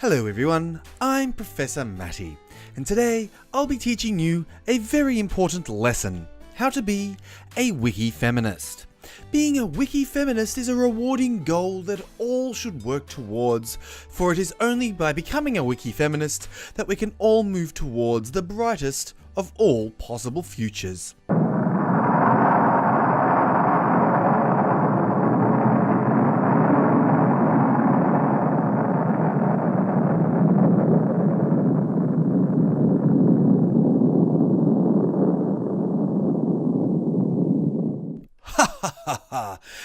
Hello everyone, I'm Professor Matty, and today I'll be teaching you a very important lesson: how to be a Wiki Feminist. Being a Wiki Feminist is a rewarding goal that all should work towards, for it is only by becoming a Wiki Feminist that we can all move towards the brightest of all possible futures.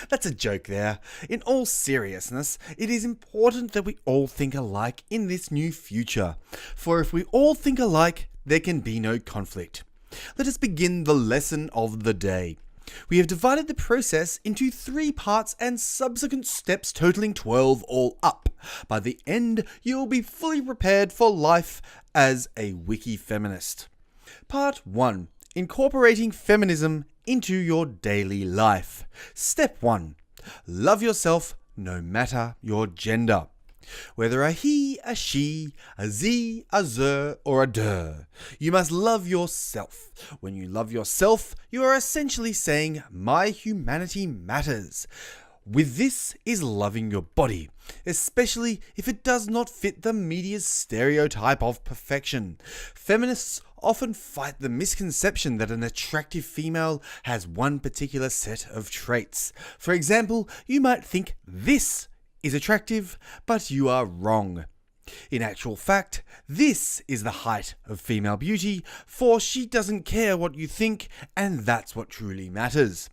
That's a joke there. In all seriousness, it is important that we all think alike in this new future. For if we all think alike, there can be no conflict. Let us begin the lesson of the day. We have divided the process into 3 parts and subsequent steps totaling 12 all up. By the end, you will be fully prepared for life as a Wiki Feminist. Part 1. Incorporating feminism into your daily life. Step 1. Love yourself no matter your gender. Whether a he, a she, a z, a zer, or a der, you must love yourself. When you love yourself, you are essentially saying, my humanity matters. With this is loving your body, especially if it does not fit the media's stereotype of perfection. Feminists often fight the misconception that an attractive female has one particular set of traits. For example, you might think this is attractive, but you are wrong. In actual fact, this is the height of female beauty, for she doesn't care what you think, and that's what truly matters.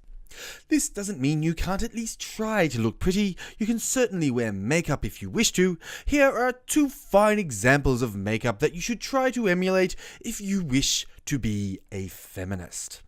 This doesn't mean you can't at least try to look pretty. You can certainly wear makeup if you wish to. Here are 2 fine examples of makeup that you should try to emulate if you wish to be a feminist.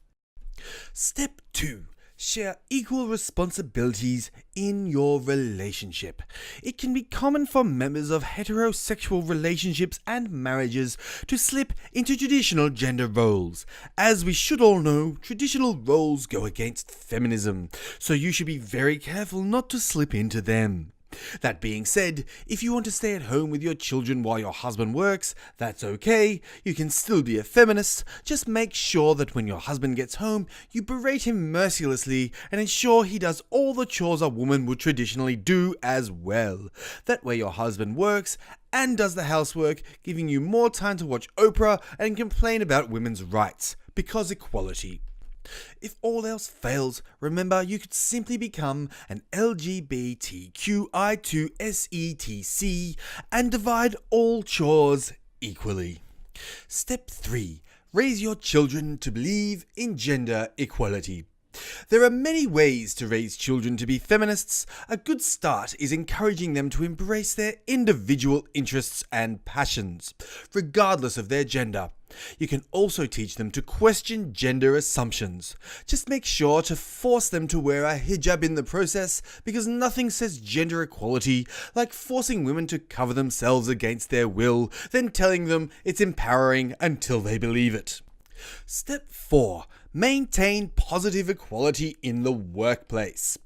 Step 2. Share equal responsibilities in your relationship. It can be common for members of heterosexual relationships and marriages to slip into traditional gender roles. As we should all know, traditional roles go against feminism, so you should be very careful not to slip into them. That being said, if you want to stay at home with your children while your husband works, that's okay. You can still be a feminist. Just make sure that when your husband gets home, you berate him mercilessly and ensure he does all the chores a woman would traditionally do as well. That way your husband works and does the housework, giving you more time to watch Oprah and complain about women's rights, because equality. If all else fails, remember you could simply become an LGBTQI2SETC and divide all chores equally. Step 3. Raise your children to believe in gender equality. There are many ways to raise children to be feminists. A good start is encouraging them to embrace their individual interests and passions, regardless of their gender. You can also teach them to question gender assumptions. Just make sure to force them to wear a hijab in the process, because nothing says gender equality like forcing women to cover themselves against their will, then telling them it's empowering until they believe it. Step 4. Maintain positive equality in the workplace.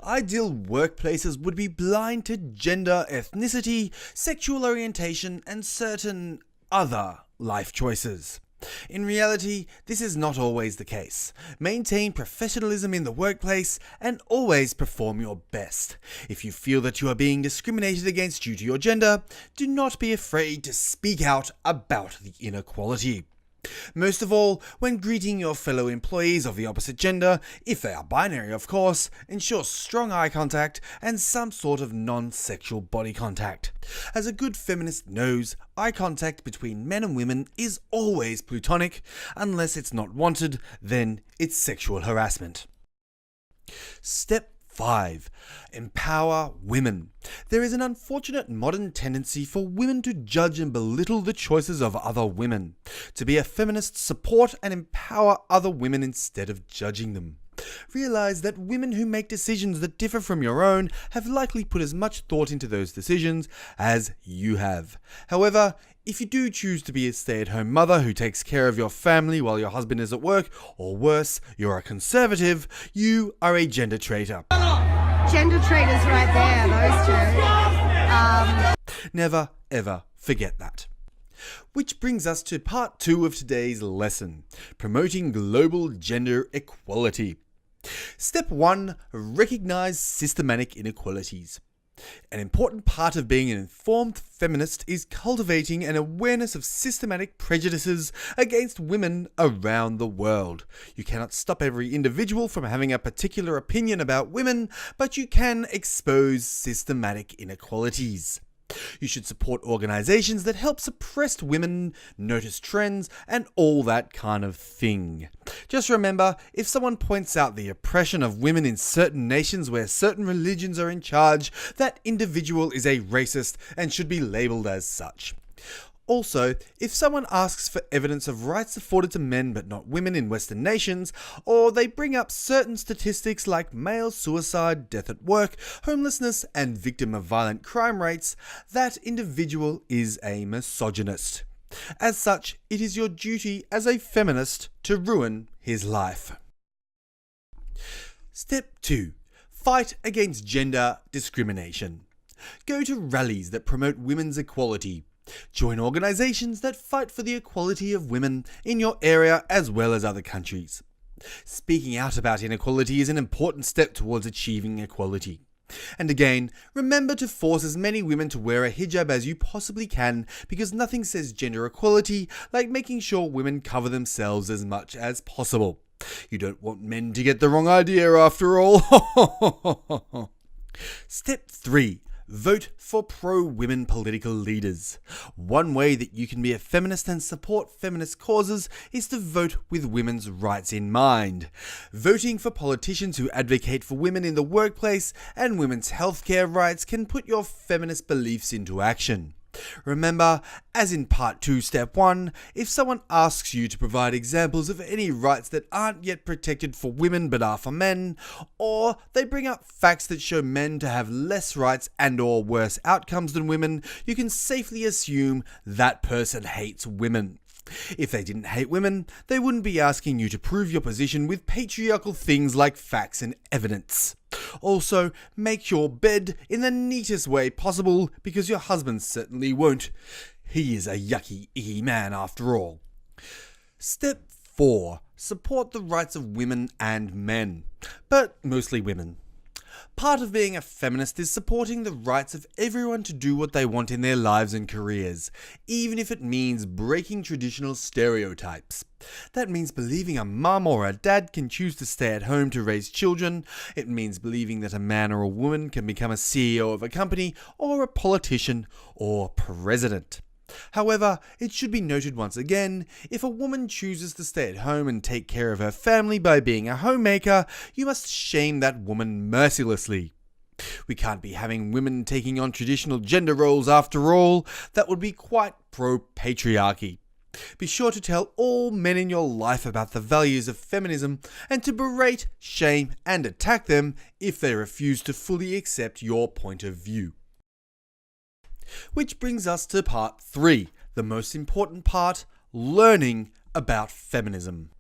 Ideal workplaces would be blind to gender, ethnicity, sexual orientation, and certain other life choices. In reality, this is not always the case. Maintain professionalism in the workplace and always perform your best. If you feel that you are being discriminated against due to your gender, do not be afraid to speak out about the inequality. Most of all, when greeting your fellow employees of the opposite gender, if they are binary of course, ensure strong eye contact and some sort of non-sexual body contact. As a good feminist knows, eye contact between men and women is always platonic. Unless it's not wanted, then it's sexual harassment. Step 5. Empower women. There is an unfortunate modern tendency for women to judge and belittle the choices of other women. To be a feminist, support and empower other women instead of judging them. Realize that women who make decisions that differ from your own have likely put as much thought into those decisions as you have. However, if you do choose to be a stay-at-home mother who takes care of your family while your husband is at work, or worse, you're a conservative, you are a gender traitor. Gender traitors right there, those two. Never, ever forget that. Which brings us to part 2 of today's lesson, promoting global gender equality. Step 1, recognize systematic inequalities. An important part of being an informed feminist is cultivating an awareness of systematic prejudices against women around the world. You cannot stop every individual from having a particular opinion about women, but you can expose systematic inequalities. You should support organizations that help suppressed women, notice trends, and all that kind of thing. Just remember, if someone points out the oppression of women in certain nations where certain religions are in charge, that individual is a racist and should be labeled as such. Also, if someone asks for evidence of rights afforded to men but not women in Western nations, or they bring up certain statistics like male suicide, death at work, homelessness, and victim of violent crime rates, that individual is a misogynist. As such, it is your duty as a feminist to ruin his life. Step 2. Fight against gender discrimination. Go to rallies that promote women's equality. Join organizations that fight for the equality of women in your area as well as other countries. Speaking out about inequality is an important step towards achieving equality. And again, remember to force as many women to wear a hijab as you possibly can, because nothing says gender equality like making sure women cover themselves as much as possible. You don't want men to get the wrong idea after all. Step 3. Vote for pro-women political leaders. One way that you can be a feminist and support feminist causes is to vote with women's rights in mind. Voting for politicians who advocate for women in the workplace and women's healthcare rights can put your feminist beliefs into action. Remember, as in part 2, step 1, if someone asks you to provide examples of any rights that aren't yet protected for women but are for men, or they bring up facts that show men to have less rights and or worse outcomes than women, you can safely assume that person hates women. If they didn't hate women, they wouldn't be asking you to prove your position with patriarchal things like facts and evidence. Also, make your bed in the neatest way possible, because your husband certainly won't. He is a yucky, icky man after all. Step 4. Support the rights of women and men, but mostly women. Part of being a feminist is supporting the rights of everyone to do what they want in their lives and careers, even if it means breaking traditional stereotypes. That means believing a mum or a dad can choose to stay at home to raise children. It means believing that a man or a woman can become a CEO of a company, or a politician, or president. However, it should be noted once again, if a woman chooses to stay at home and take care of her family by being a homemaker, you must shame that woman mercilessly. We can't be having women taking on traditional gender roles after all. That would be quite pro-patriarchy. Be sure to tell all men in your life about the values of feminism and to berate, shame, and attack them if they refuse to fully accept your point of view. Which brings us to part 3, the most important part, learning about feminism.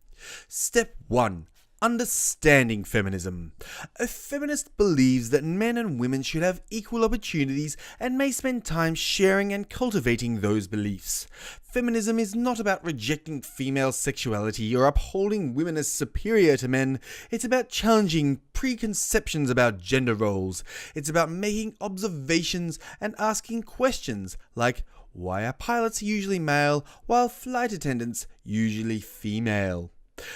Step 1. Understanding feminism. A feminist believes that men and women should have equal opportunities and may spend time sharing and cultivating those beliefs. Feminism is not about rejecting female sexuality or upholding women as superior to men. It's about challenging preconceptions about gender roles. It's about making observations and asking questions like, why are pilots usually male while flight attendants usually female?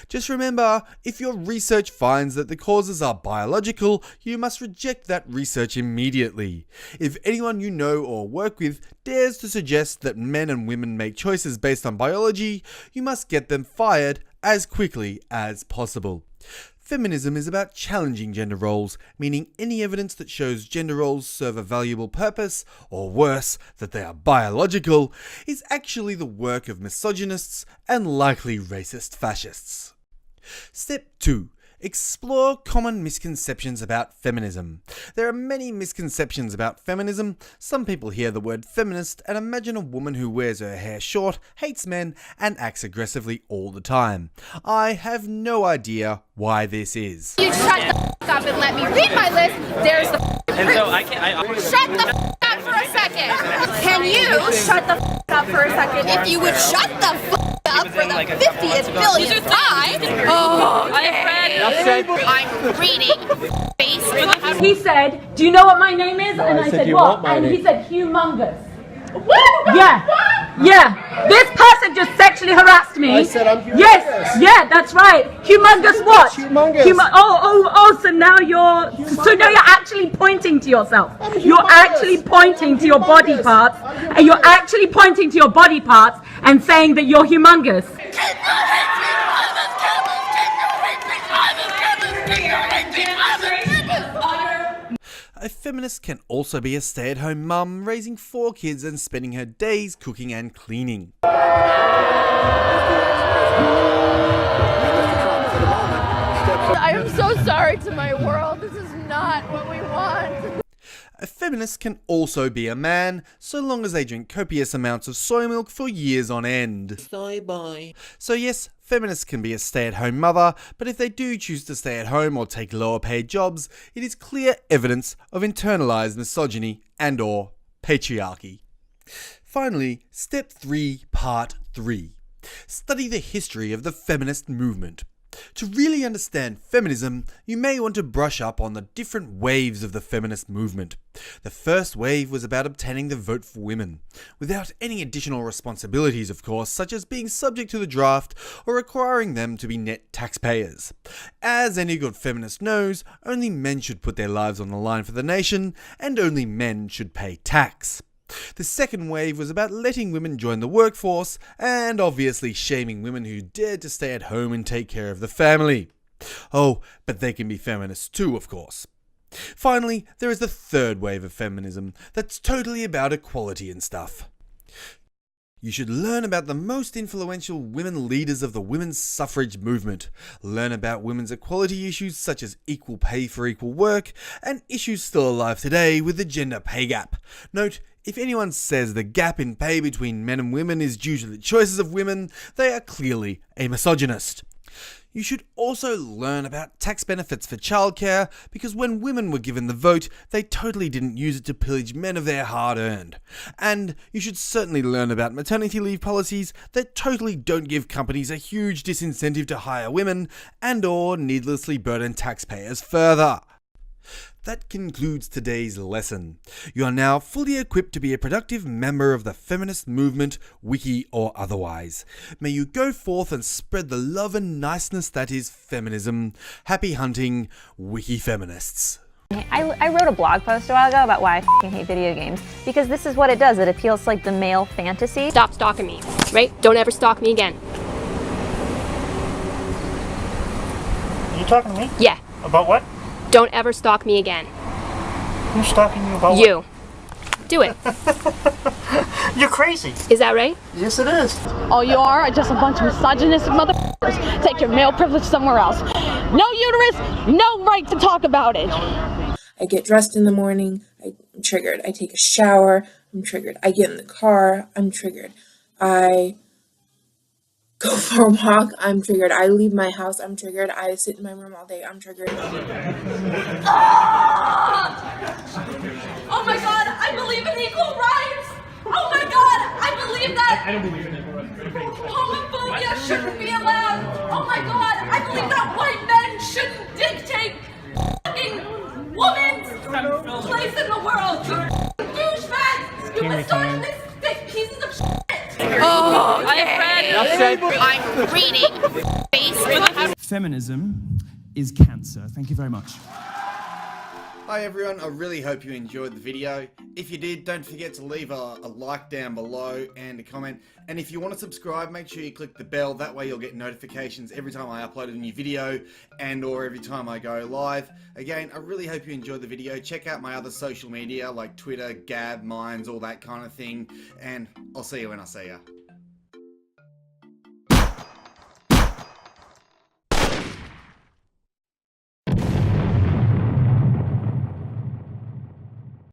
Just remember, if your research finds that the causes are biological, you must reject that research immediately. If anyone you know or work with dares to suggest that men and women make choices based on biology, you must get them fired as quickly as possible. Feminism is about challenging gender roles, meaning any evidence that shows gender roles serve a valuable purpose, or worse, that they are biological, is actually the work of misogynists and likely racist fascists. Step 2. Explore common misconceptions about feminism. There are many misconceptions about feminism. Some people hear the word feminist and imagine a woman who wears her hair short, hates men, and acts aggressively all the time. I have no idea why this is. You shut the f*** up and let me read my list. There's the and so I can't. Shut the f*** up for a second. you shut the up for a second? If you would shut the up for the 50th billionth time. Oh, I'm reading. He said, "Do you know what my name is?" And I said, "What?" And he said, "Humongous." Yeah. This person just sexually harassed me. I said I'm humongous. Yes, yeah, that's right. Humongous what? Humongous. So now you're actually pointing to yourself. You're actually pointing to your body parts, and you're actually pointing to your body parts and saying that you're humongous. A feminist can also be a stay-at-home mum, raising 4 kids and spending her days cooking and cleaning. I am so sorry to my world. This is not what we want. A feminist can also be a man, so long as they drink copious amounts of soy milk for years on end. Soy boy. So yes, feminists can be a stay-at-home mother, but if they do choose to stay at home or take lower paid jobs, it is clear evidence of internalized misogyny and or patriarchy. Finally, step 3, part 3. Study the history of the feminist movement. To really understand feminism, you may want to brush up on the different waves of the feminist movement. The first wave was about obtaining the vote for women, without any additional responsibilities of course, such as being subject to the draft or requiring them to be net taxpayers. As any good feminist knows, only men should put their lives on the line for the nation, and only men should pay tax. The second wave was about letting women join the workforce, and obviously shaming women who dared to stay at home and take care of the family. Oh, but they can be feminists too, of course. Finally, there is the third wave of feminism that's totally about equality and stuff. You should learn about the most influential women leaders of the women's suffrage movement, learn about women's equality issues such as equal pay for equal work, and issues still alive today with the gender pay gap. Note, if anyone says the gap in pay between men and women is due to the choices of women, they are clearly a misogynist. You should also learn about tax benefits for childcare, because when women were given the vote, they totally didn't use it to pillage men of their hard-earned. And you should certainly learn about maternity leave policies that totally don't give companies a huge disincentive to hire women and or needlessly burden taxpayers further. That concludes today's lesson. You are now fully equipped to be a productive member of the feminist movement, wiki or otherwise. May you go forth and spread the love and niceness that is feminism. Happy hunting, Wiki Feminists. I wrote a blog post a while ago about why I f***ing hate video games, because this is what it does. It appeals to like the male fantasy. Stop stalking me, right? Don't ever stalk me again. Are you talking to me? Yeah. About what? Don't ever stalk me again. Who's stalking you about You. Do it. what? You're crazy. Is that right? Yes, it is. All you are just a bunch of misogynistic motherfuckers. Take your male privilege somewhere else. No uterus, no right to talk about it. I get dressed in the morning, I'm triggered. I take a shower, I'm triggered. I get in the car, I'm triggered. I go for a walk, I'm triggered. I leave my house, I'm triggered. I sit in my room all day, I'm triggered. Oh my God, I believe in equal rights. Oh my God, I believe that. I don't believe in it. Homophobia shouldn't be allowed. Oh my God, I believe that white men shouldn't dictate fucking woman's place in the world. You douchebags, you misogynistic pieces of shit. Oh, I'm reading. Feminism is cancer. Thank you very much. Hi everyone, I really hope you enjoyed the video. If you did, don't forget to leave a like down below and a comment. And if you want to subscribe, make sure you click the bell. That way you'll get notifications every time I upload a new video and or every time I go live. Again, I really hope you enjoyed the video. Check out my other social media like Twitter, Gab, Minds, all that kind of thing. And I'll see you when I see you.